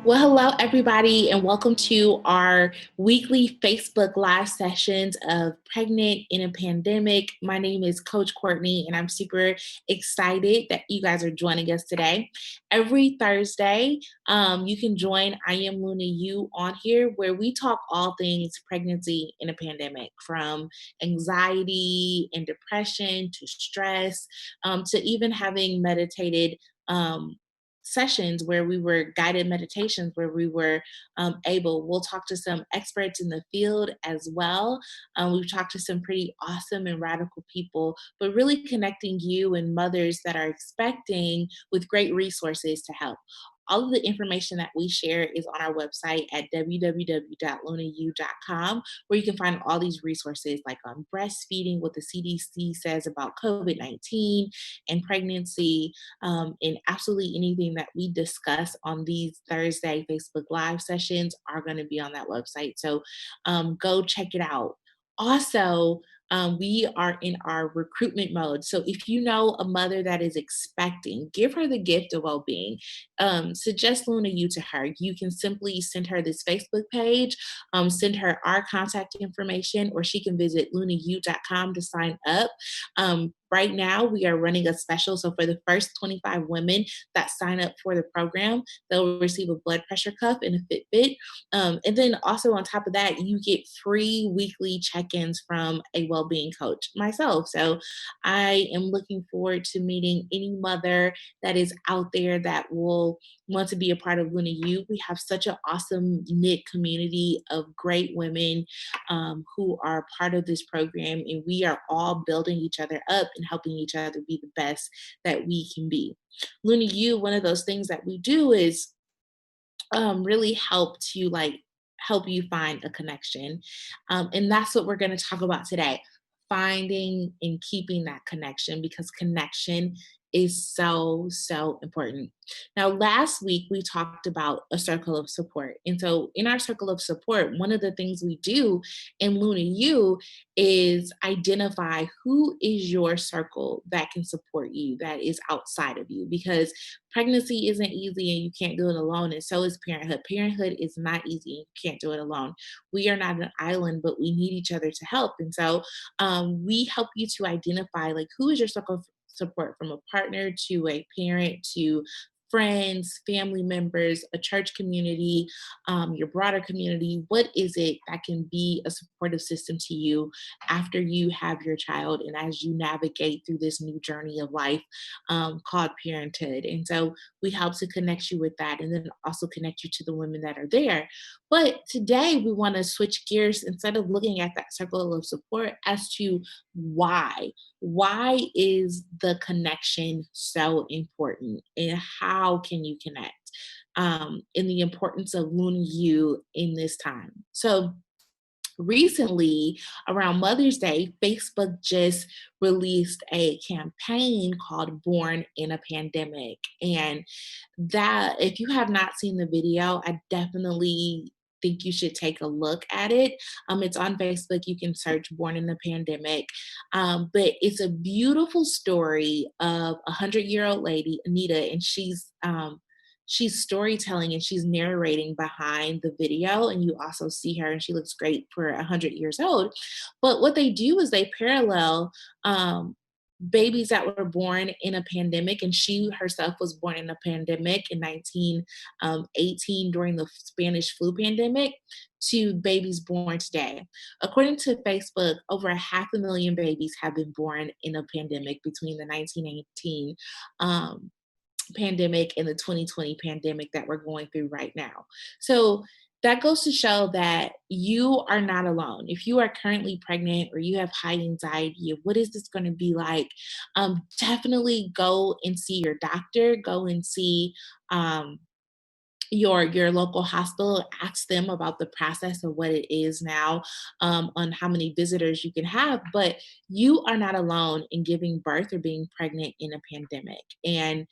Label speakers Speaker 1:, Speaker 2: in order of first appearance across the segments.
Speaker 1: Well, hello, everybody, and welcome to our weekly Facebook Live sessions of Pregnant in a Pandemic. My name is Coach Courtney, and I'm super excited that you guys are joining us today. Every Thursday, you can join I Am LunaYou on here, where we talk all things pregnancy in a pandemic, from anxiety and depression to stress, to even having meditated. Sessions where we were guided meditations where we were we'll talk to some experts in the field as well. We've talked to some pretty awesome and radical people, but really connecting you and mothers that are expecting with great resources to help. All of the information that we share is on our website at www.lunayou.com, where you can find all these resources like on breastfeeding, what the CDC says about COVID-19 and pregnancy, and absolutely anything that we discuss on these Thursday Facebook Live sessions are going to be on that website. So go check it out. Also, we are in our recruitment mode. So if you know a mother that is expecting, give her the gift of well-being. Suggest LunaYou to her. You can simply send her this Facebook page, send her our contact information, or she can visit lunayou.com to sign up. Right now, we are running a special. So for the first 25 women that sign up for the program, they'll receive a blood pressure cuff and a Fitbit. And then also on top of that, you get free weekly check-ins from a well-being coach, myself. So I am looking forward to meeting any mother that is out there that will want to be a part of LunaYou. We have such an awesome knit community of great women who are part of this program, and we are all building each other up and helping each other be the best that we can be. LunaYou, one of those things that we do is really help you find a connection. And that's what we're going to talk about today, finding and keeping that connection, because connection is so important. Now, last week we talked about a circle of support. And so in our circle of support, one of the things we do in LunaYou is identify who is your circle that can support you, that is outside of you, because pregnancy isn't easy and you can't do it alone, and so is parenthood. Parenthood is not easy and you can't do it alone. We are not an island, but we need each other to help. And so we help you to identify, like, who is your circle of support, from a partner to a parent to friends, family members, a church community, your broader community. What is it that can be a supportive system to you after you have your child and as you navigate through this new journey of life called parenthood? And so we help to connect you with that, and then also connect you to the women that are there. But today we want to switch gears, instead of looking at that circle of support, as to why. Why is the connection so important, and how can you connect? And the importance of LunaYou in this time. So recently, around Mother's Day, Facebook just released a campaign called Born in a Pandemic. And that, if you have not seen the video, I definitely think you should take a look at it. It's on Facebook. You can search Born in a Pandemic. But it's a beautiful story of a 100-year-old lady, Anita, and she's storytelling and she's narrating behind the video, and you also see her and she looks great for 100 years old. But what they do is they parallel babies that were born in a pandemic, and she herself was born in a pandemic in 1918 during the Spanish flu pandemic, to babies born today. According to Facebook, over 500,000 babies have been born in a pandemic between the 1918 pandemic and the 2020 pandemic that we're going through right now. So that goes to show that you are not alone. If you are currently pregnant or you have high anxiety of what is this going to be like, definitely go and see your doctor. Go and see your local hospital. Ask them about the process of what it is now, on how many visitors you can have. But you are not alone in giving birth or being pregnant in a pandemic. And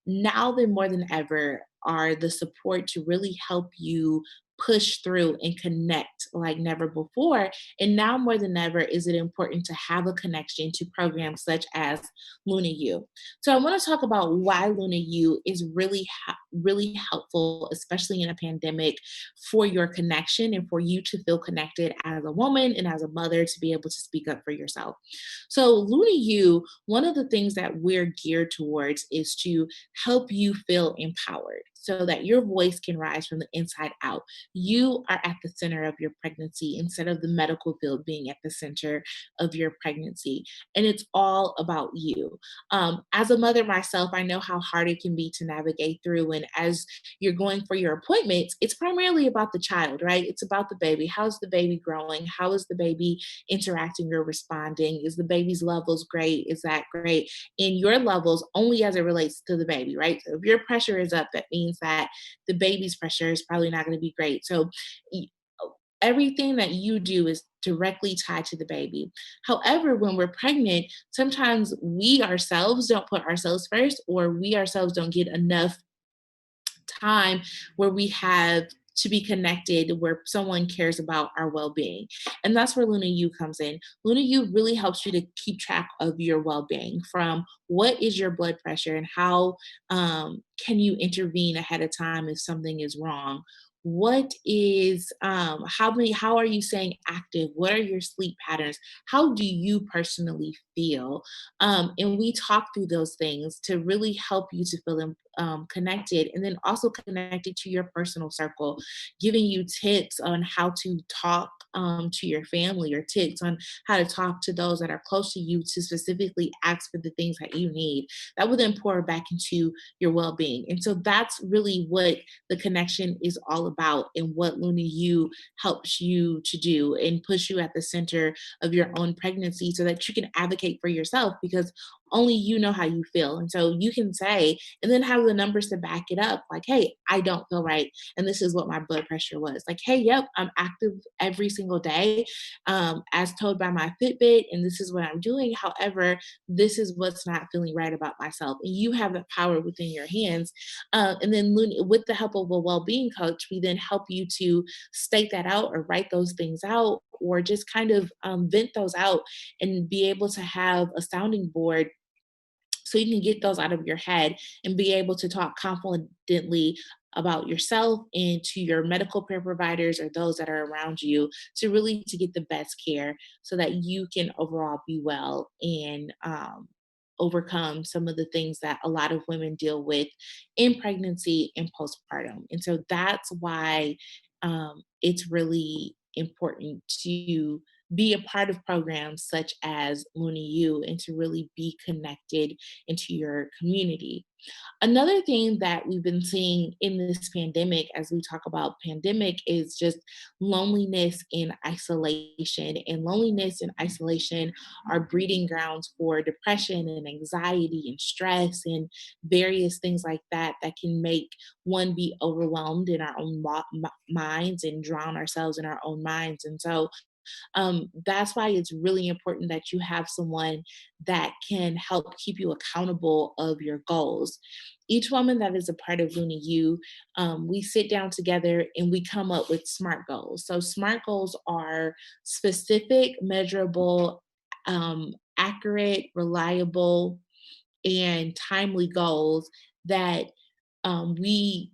Speaker 1: now than more than ever are the support to really help you push through and connect like never before. And now more than ever, is it important to have a connection to programs such as LunaYou. So I want to talk about why LunaYou is really helpful, especially in a pandemic, for your connection and for you to feel connected as a woman and as a mother to be able to speak up for yourself. So LunaYou, one of the things that we're geared towards is to help you feel empowered so that your voice can rise from the inside out. You are at the center of your pregnancy instead of the medical field being at the center of your pregnancy. And it's all about you. As a mother myself, I know how hard it can be to navigate through. And as you're going for your appointments, it's primarily about the child, right? It's about the baby. How's the baby growing? How is the baby interacting or responding? Is the baby's levels great? Is that great? And your levels only as it relates to the baby, right? So if your pressure is up, that means that the baby's pressure is probably not going to be great. So everything that you do is directly tied to the baby. However, when we're pregnant, sometimes we ourselves don't put ourselves first, or we ourselves don't get enough time where we have to be connected, where someone cares about our well-being. And that's where LunaYou comes in. LunaYou really helps you to keep track of your well-being, from what is your blood pressure and how can you intervene ahead of time if something is wrong. What is how are you staying active? What are your sleep patterns? How do you personally feel? And we talk through those things to really help you to feel connected, and then also connected to your personal circle, giving you tips on how to talk to your family, or tips on how to talk to those that are close to you to specifically ask for the things that you need. That will then pour back into your well being. And so that's really what the connection is all about, and what LunaYou helps you to do and push you at the center of your own pregnancy so that you can advocate for yourself, because only you know how you feel. And so you can say, and then have the numbers to back it up, like, hey, I don't feel right. And this is what my blood pressure was. Like, hey, yep, I'm active every single day, as told by my Fitbit, and this is what I'm doing. However, this is what's not feeling right about myself. And you have the power within your hands. And then with the help of a well-being coach, we then help you to state that out, or write those things out, or just kind of vent those out, and be able to have a sounding board so you can get those out of your head and be able to talk confidently about yourself and to your medical care providers, or those that are around you, to really to get the best care so that you can overall be well, and overcome some of the things that a lot of women deal with in pregnancy and postpartum. And so that's why it's really important to be a part of programs such as LunaYou, and to really be connected into your community. Another thing that we've been seeing in this pandemic, as we talk about pandemic, is just loneliness and isolation. And loneliness and isolation are breeding grounds for depression and anxiety and stress and various things like that, that can make one be overwhelmed in our own minds, and drown ourselves in our own minds. And so that's why it's really important that you have someone that can help keep you accountable of your goals. Each woman that is a part of LunaYou, we sit down together and we come up with SMART goals. So SMART goals are specific, measurable, accurate, reliable, and timely goals that we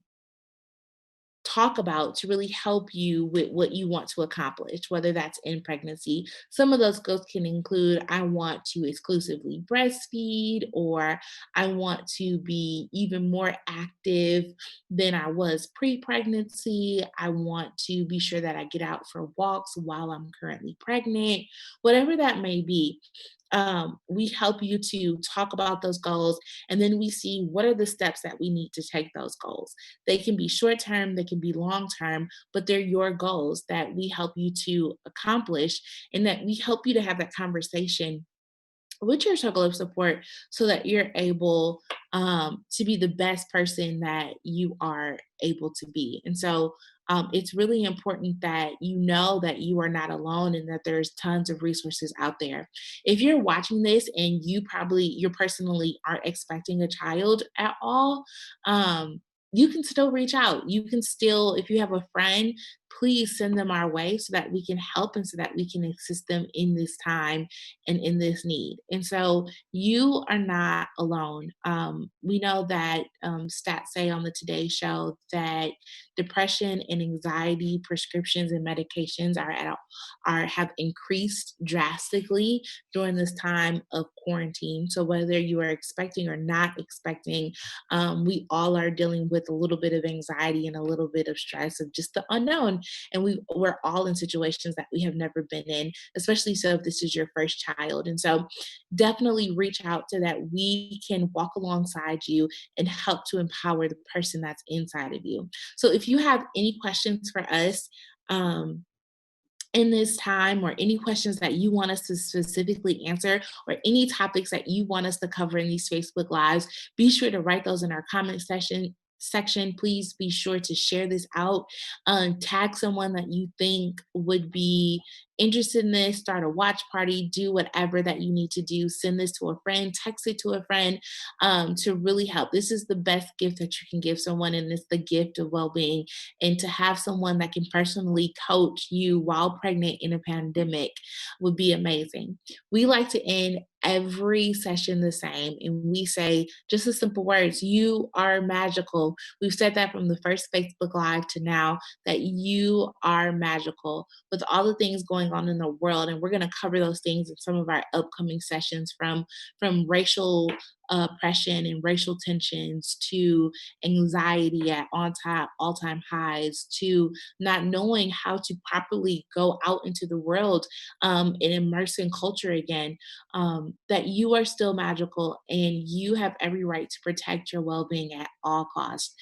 Speaker 1: talk about to really help you with what you want to accomplish, whether that's in pregnancy. Some of those goals can include, I want to exclusively breastfeed, or I want to be even more active than I was pre pregnancy. I want to be sure that I get out for walks while I'm currently pregnant, whatever that may be. We help you to talk about those goals, and then we see what are the steps that we need to take those goals. They can be short term, they can be long term, but they're your goals that we help you to accomplish, and that we help you to have that conversation with your circle of support so that you're able to be the best person that you are able to be. And so it's really important that you know that you are not alone, and that there's tons of resources out there. If you're watching this and you personally aren't expecting a child at all, um, you can still reach out. You can still, if you have a friend, please send them our way so that we can help and so that we can assist them in this time and in this need. And so you are not alone. We know that stats say on the Today Show that depression and anxiety prescriptions and medications are have increased drastically during this time of quarantine. So whether you are expecting or not expecting, we all are dealing with a little bit of anxiety and a little bit of stress of just the unknown. And we're all in situations that we have never been in, especially so if this is your first child. And so definitely reach out so that we can walk alongside you and help to empower the person that's inside of you. So if you have any questions for us, um, in this time, or any questions that you want us to specifically answer, or any topics that you want us to cover in these Facebook Lives, be sure to write those in our comment section. Please be sure to share this out. Tag someone that you think would be interested in this, start a watch party, do whatever that you need to do. Send this to a friend, text it to a friend, to really help. This is the best gift that you can give someone, and it's the gift of well-being. And to have someone that can personally coach you while pregnant in a pandemic would be amazing. We like to end every session the same, and we say just the simple words: you are magical. We've said that from the first Facebook Live to now, that you are magical with all the things going on in the world. And we're going to cover those things in some of our upcoming sessions, from racial oppression and racial tensions to anxiety at all-time highs, to not knowing how to properly go out into the world, and immerse in culture again. That you are still magical and you have every right to protect your well-being at all costs.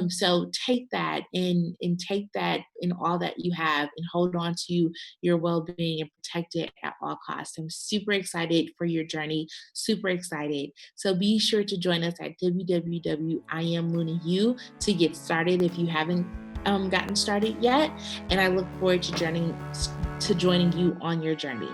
Speaker 1: So take that, and take that in all that you have, and hold on to your well-being and protect it at all costs. I'm super excited for your journey, super excited. So be sure to join us at www.IamLunaYou to get started if you haven't gotten started yet. And I look forward to joining you on your journey.